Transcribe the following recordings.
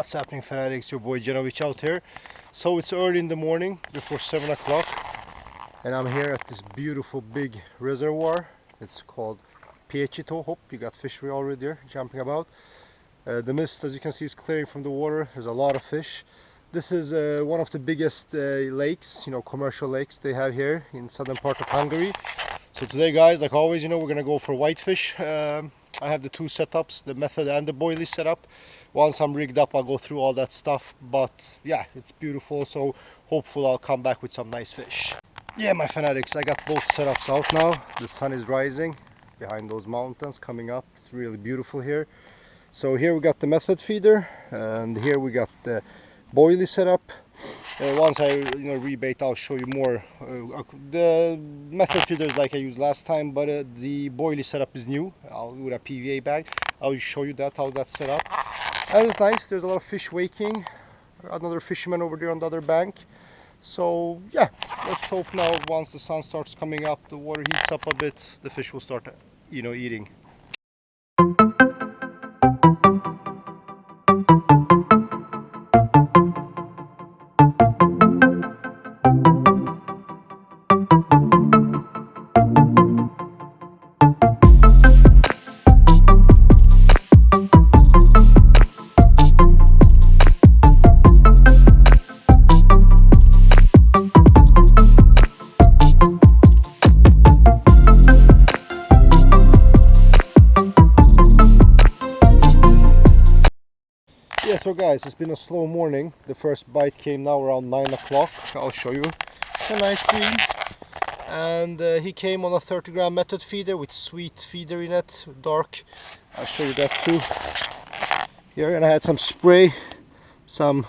What's happening, fanatics? Your boy Genovic out here. So it's early in the morning, before 7 o'clock, and I'm here at this beautiful big reservoir. It's called Pécsi. Hope you got fish already there jumping about. The mist, as you can see, is clearing from the water. There's a lot of fish. This is one of the biggest lakes, commercial lakes they have here in southern part of Hungary. So today, guys, like always, we're gonna go for whitefish. I have the two setups, the method and the boilies setup. Once I'm rigged up, I'll go through all that stuff. But yeah, it's beautiful, so hopefully I'll come back with some nice fish. Yeah, my fanatics, I got both setups out now. The sun is rising behind those mountains coming up. It's really beautiful here. So here we got the method feeder, and here we got the boilie setup. Once I rebait, I'll show you more. The method feeder is like I used last time, but the boilie setup is new. With a PVA bag. I'll show you how that's set up. And it's nice. There's a lot of fish waking. Another fisherman over there on the other bank. So yeah, let's hope now once the sun starts coming up, the water heats up a bit, the fish will start, eating. Yeah, so guys, it's been a slow morning. The first bite came now around 9 o'clock. I'll show you. It's a nice green. And he came on a 30-gram method feeder with sweet feeder in it, dark. I'll show you that too. Here, and I had some spray, some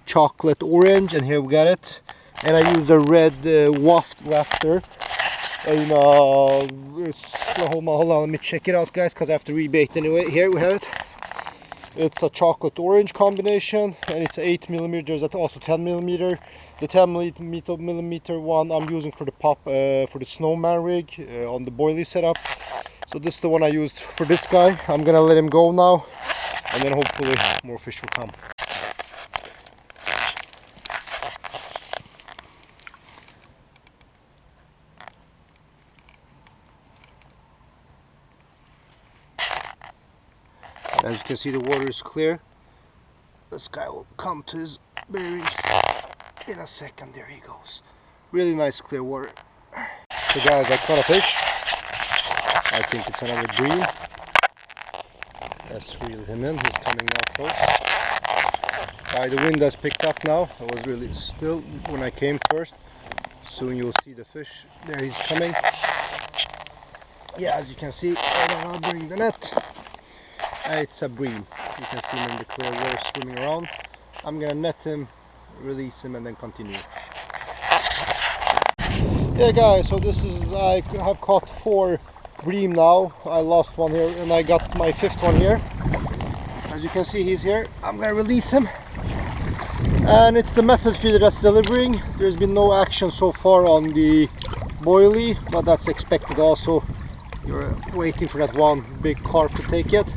chocolate orange, and here we got it. And I used a red wafter. Hold on, let me check it out, guys, because I have to rebait anyway. Here we have it. It's a chocolate orange combination, and it's 8mm. There's also 10mm. The 10mm one I'm using for the for the snowman rig on the boilie setup. So this is the one I used for this guy. I'm gonna let him go now, and then hopefully more fish will come. As you can see, the water is clear. This guy will come to his bearings in a second. There he goes. Really nice clear water. So guys, I caught a fish. I think it's another bream. Let's reel him in. He's coming now close. The wind has picked up now. It was really still when I came first. Soon you'll see the fish. There he's coming. Yeah, as you can see, I'll bring the net. It's a bream. You can see him in the clear water swimming around. I'm gonna net him, release him, and then continue. Yeah, guys, so I have caught 4 bream now. I lost one here, and I got my 5th one here. As you can see, he's here. I'm gonna release him, and it's the method feeder that's delivering. There's been no action so far on the boilie, but that's expected also. You're waiting for that one big carp to take it.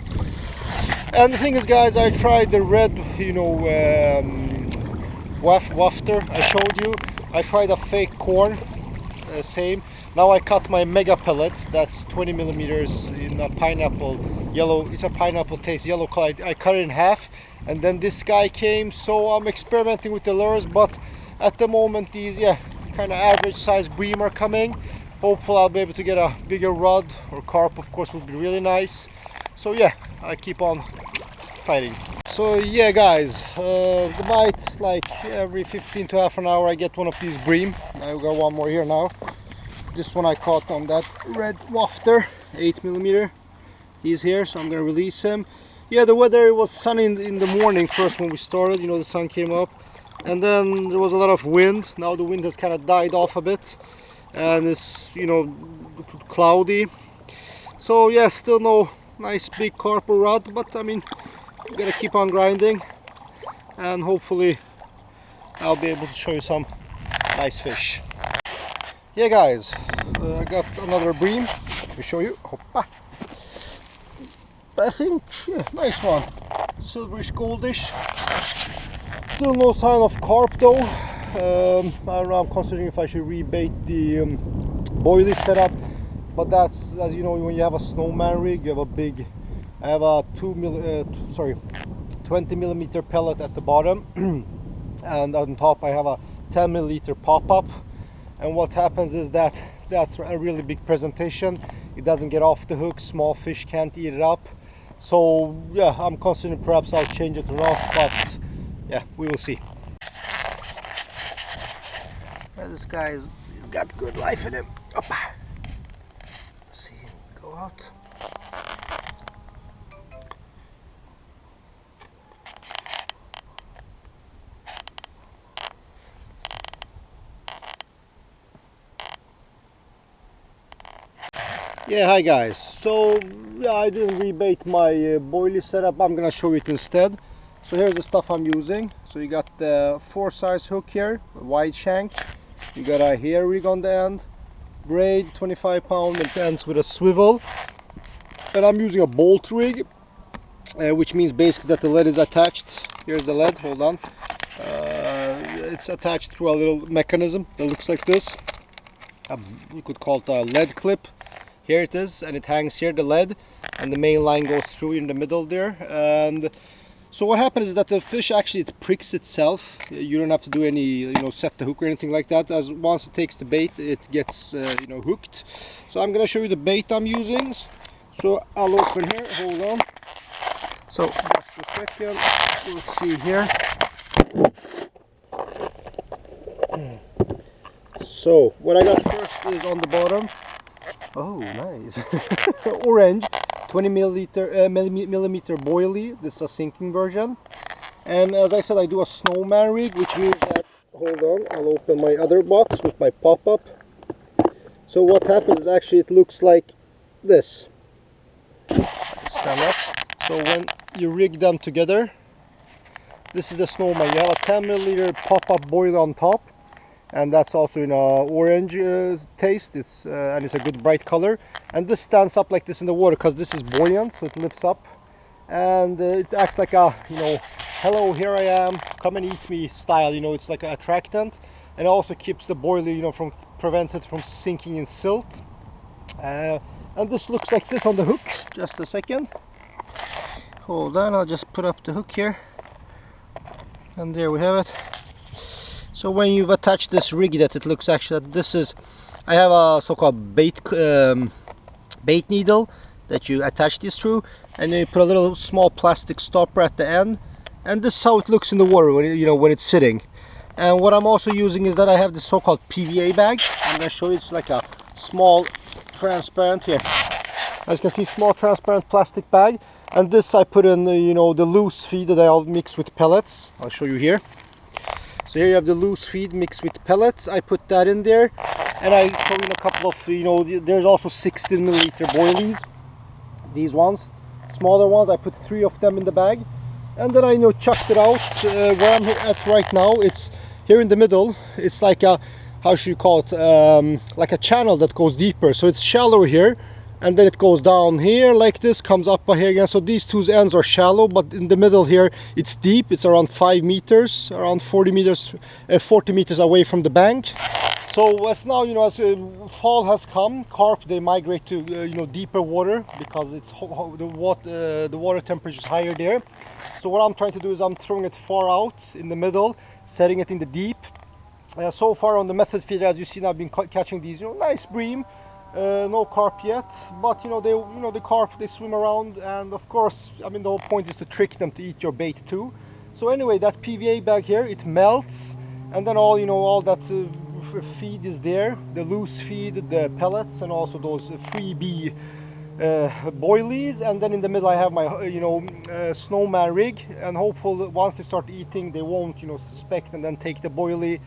And the thing is, guys, I tried the red, wafter I showed you. I tried a fake corn, same. Now I cut my mega pellet, that's 20mm in a pineapple yellow. It's a pineapple taste yellow color. I cut it in half, and then this guy came. So I'm experimenting with the lures, but at the moment these kind of average size bream are coming. Hopefully I'll be able to get a bigger rod, or carp of course would be really nice. So yeah, I keep on fighting. So yeah, guys, the bites, like every 15 to half an hour I get one of these bream. I've got one more here now. This one I caught on that red wafter, 8mm. He's here, so I'm gonna release him. Yeah, the weather, it was sunny in the morning first when we started. The sun came up, and then there was a lot of wind. Now the wind has kind of died off a bit, and it's cloudy. So yeah, still no nice big carp or rod, but I mean, we gotta keep on grinding, and hopefully I'll be able to show you some nice fish. Yeah, guys, I got another bream. Let me show you. Hoppa. I think, yeah, nice one. silverish goldish. Still no sign of carp though. I don't know, I'm considering if I should rebait the boilies setup, but that's, as you know, when you have a snowman rig, you have a big, I have a 20 millimeter pellet at the bottom, and on top I have a 10 milliliter pop-up. And what happens is that that's a really big presentation. It doesn't get off the hook, small fish can't eat it up. So yeah, I'm considering perhaps I'll change it or not, but yeah, we will see. Yeah, this guy he's got good life in him. Opa. Let's see him go out. Yeah, hi guys. So yeah, I didn't rebait my boilie setup. I'm gonna show it instead. So here's the stuff I'm using. So you got the 4-size hook here, a wide shank. You got a hair rig on the end, braid 25 pound, and it ends with a swivel. And I'm using a bolt rig, which means basically that the lead is attached. Here's the lead, hold on. It's attached through a little mechanism that looks like this. We could call it a lead clip. Here it is, and it hangs here, the lead, and the main line goes through in the middle there. And so what happens is that the fish actually, it pricks itself. You don't have to do any, you know, set the hook or anything like that. As once it takes the bait, it gets you know, hooked. So I'm gonna show you the bait I'm using. So I'll open here, hold on. So just a second, we'll see here. So what I got first is on the bottom. Oh, nice. Orange 20 millimeter boilie. This is a sinking version. And as I said, I do a snowman rig, which means that, hold on, I'll open my other box with my pop-up. So what happens is actually it looks like this. Stand up. So when you rig them together, this is the snowman. You have a 10 milliliter pop-up boilie on top. And that's also in a orange taste. It's and it's a good bright color. And this stands up like this in the water because this is buoyant, so it lifts up, and it acts like a, you know, hello, here I am, come and eat me style. You know, it's like an attractant, and it also keeps the boilie, you know, prevents it from sinking in silt. And this looks like this on the hook. Just a second. Hold on, I'll just put up the hook here, and there we have it. So when you've attached this rig, that it looks actually that this is, I have a so-called bait needle that you attach this through, and then you put a little small plastic stopper at the end, and this is how it looks in the water when when it's sitting. And what I'm also using is that I have this so-called PVA bag. I'm going to show you. It's like a small transparent here. As you can see, small transparent plastic bag, and this I put in the loose feed that I'll mix with pellets. I'll show you here. So here you have the loose feed mixed with pellets. I put that in there, and I throw in a couple of, there's also 16 milliliter boilies. These ones, smaller ones, I put 3 of them in the bag, and then I chucked it out. Where I'm at right now, it's here in the middle. It's like a, how should you call it, like a channel that goes deeper. So it's shallower here, and then it goes down here like this, comes up here again. So these two ends are shallow, but in the middle here it's deep. It's around 5 meters, around 40 meters away from the bank. So as now, as fall has come, carp, they migrate to deeper water because it's the water temperature is higher there. So what I'm trying to do is I'm throwing it far out in the middle, setting it in the deep. So far on the method feeder, as you see, I've been catching these nice bream. No carp yet, but the carp, they swim around, and of course, I mean, the whole point is to trick them to eat your bait too. So anyway, that PVA bag here, it melts, and then all that feed is there, the loose feed, the pellets, and also those freebie boilies. And then in the middle I have my snowman rig, and hopefully once they start eating, they won't suspect and then take the boilie,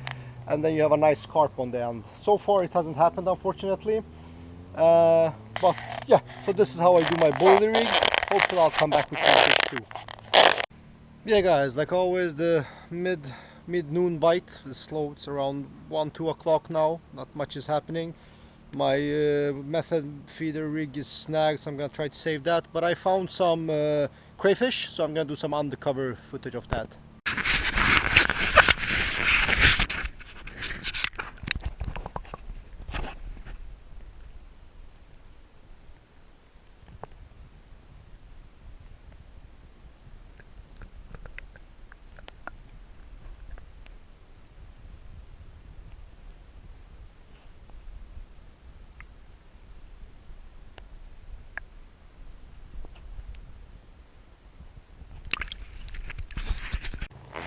and then you have a nice carp on the end. So far it hasn't happened, unfortunately. But yeah, so this is how I do my boilie rig. Hopefully I'll come back with some fish too. Yeah guys, like always, the mid-noon bite is slow. It's around 1-2 o'clock now. Not much is happening. My method feeder rig is snagged, so I'm gonna try to save that. But I found some crayfish, so I'm gonna do some undercover footage of that.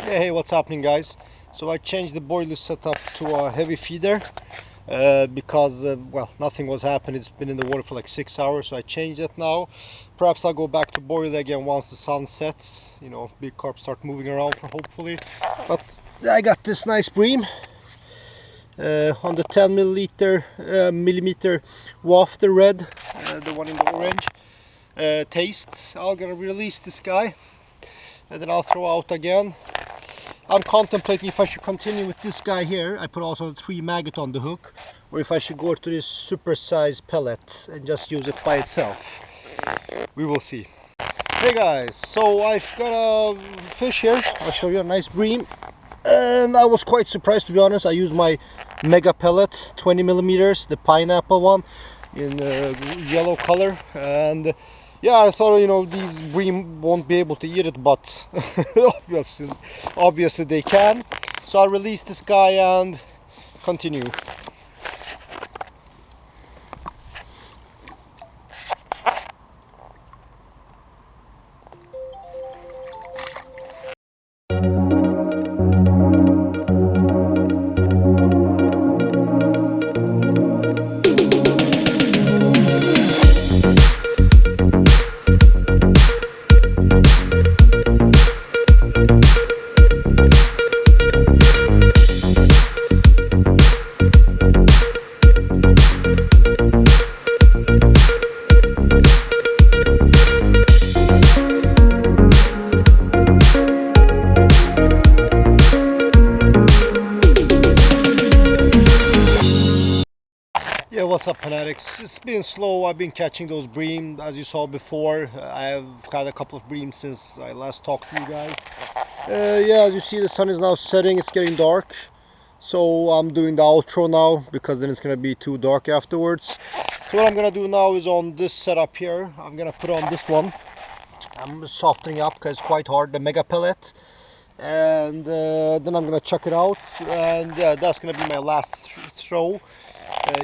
Hey, what's happening, guys? So I changed the boilie setup to a heavy feeder because well, nothing was happening. It's been in the water for like 6 hours, so I changed it now. Perhaps I'll go back to boilie again once the sun sets, you know, big carp start moving around for hopefully. But I got this nice bream on the 10 millimeter wafter red, the one in the orange taste. I'm gonna release this guy and then I'll throw out again. I'm contemplating if I should continue with this guy here. I put also 3 maggot on the hook, or if I should go to this super size pellet and just use it by itself. We will see. Hey guys, so I've got a fish here. I'll show you a nice bream, and I was quite surprised, to be honest. I used my mega pellet 20 millimeters, the pineapple one in yellow color, and yeah, I thought, you know, these bream won't be able to eat it, but obviously they can. So I'll release this guy and continue. Yeah, what's up, fanatics? It's been slow. I've been catching those bream, as you saw before. I have had a couple of bream since I last talked to you guys. Yeah, as you see, the sun is now setting. It's getting dark, so I'm doing the outro now because then it's gonna be too dark afterwards. So what I'm gonna do now is on this setup here, I'm gonna put on this one. I'm softening up because it's quite hard, the mega pellet, and then I'm gonna chuck it out, and yeah, that's gonna be my last throw.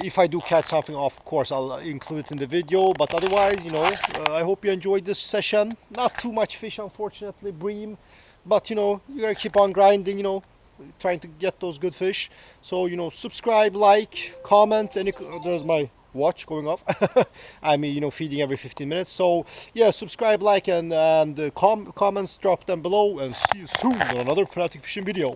If I do catch something, of course I'll include it in the video, but otherwise, you know, I hope you enjoyed this session. Not too much fish, unfortunately, bream, but you know, you gotta keep on grinding, you know, trying to get those good fish. So, you know, subscribe, like, comment, and there's my watch going off. I mean, you know, feeding every 15 minutes. So yeah, subscribe, like, and comments, drop them below, and see you soon on another Fanatic Fishing video.